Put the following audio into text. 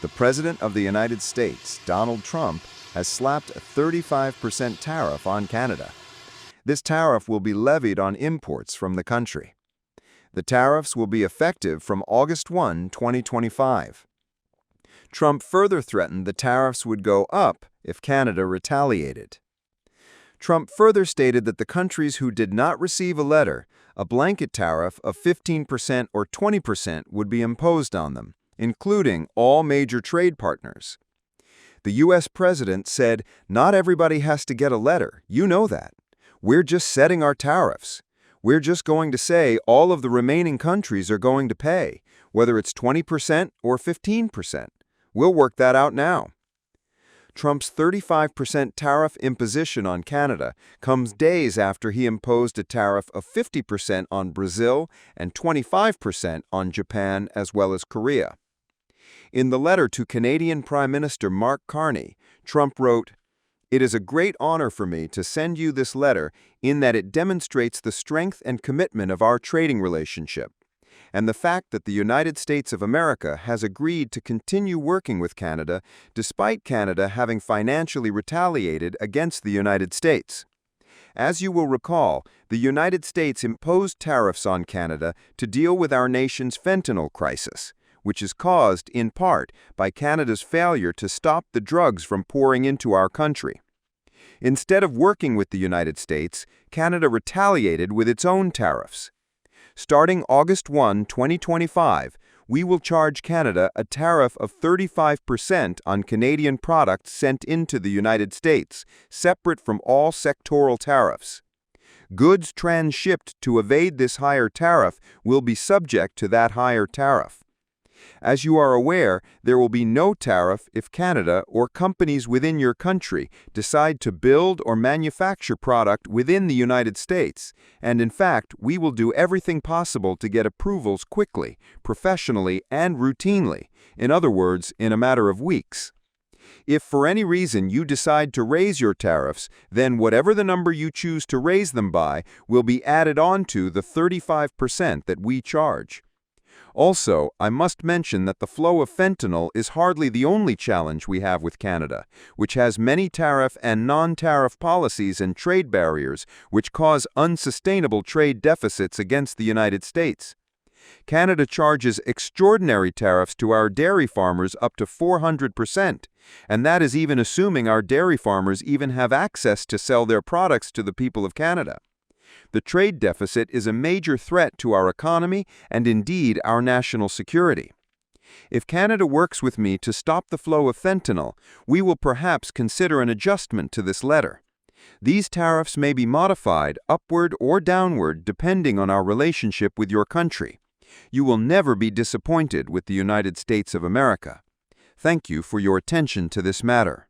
The President of the United States, Donald Trump, has slapped a 35% tariff on Canada. This tariff will be levied on imports from the country. The tariffs will be effective from August 1, 2025. Trump further threatened the tariffs would go up if Canada retaliated. Trump further stated that the countries who did not receive a letter, a blanket tariff of 15% or 20% would be imposed on them, including all major trade partners. The U.S. president said, "Not everybody has to get a letter, you know that. We're just setting our tariffs. We're just going to say all of the remaining countries are going to pay, whether it's 20% or 15%. We'll work that out now." Trump's 35% tariff imposition on Canada comes days after he imposed a tariff of 50% on Brazil and 25% on Japan as well as Korea. In the letter to Canadian Prime Minister Mark Carney, Trump wrote, "It is a great honor for me to send you this letter in that it demonstrates the strength and commitment of our trading relationship, and the fact that the United States of America has agreed to continue working with Canada despite Canada having financially retaliated against the United States. As you will recall, the United States imposed tariffs on Canada to deal with our nation's fentanyl crisis, which is caused, in part, by Canada's failure to stop the drugs from pouring into our country. Instead of working with the United States, Canada retaliated with its own tariffs. Starting August 1, 2025, we will charge Canada a tariff of 35% on Canadian products sent into the United States, separate from all sectoral tariffs. Goods transshipped to evade this higher tariff will be subject to that higher tariff. As you are aware, there will be no tariff if Canada or companies within your country decide to build or manufacture product within the United States, and in fact, we will do everything possible to get approvals quickly, professionally, and routinely, in other words, in a matter of weeks. If for any reason you decide to raise your tariffs, then whatever the number you choose to raise them by will be added on to the 35% that we charge. Also, I must mention that the flow of fentanyl is hardly the only challenge we have with Canada, which has many tariff and non-tariff policies and trade barriers which cause unsustainable trade deficits against the United States. Canada charges extraordinary tariffs to our dairy farmers up to 400%, and that is even assuming our dairy farmers even have access to sell their products to the people of Canada. The trade deficit is a major threat to our economy and indeed our national security. If Canada works with me to stop the flow of fentanyl, we will perhaps consider an adjustment to this letter. These tariffs may be modified upward or downward depending on our relationship with your country. You will never be disappointed with the United States of America. Thank you for your attention to this matter.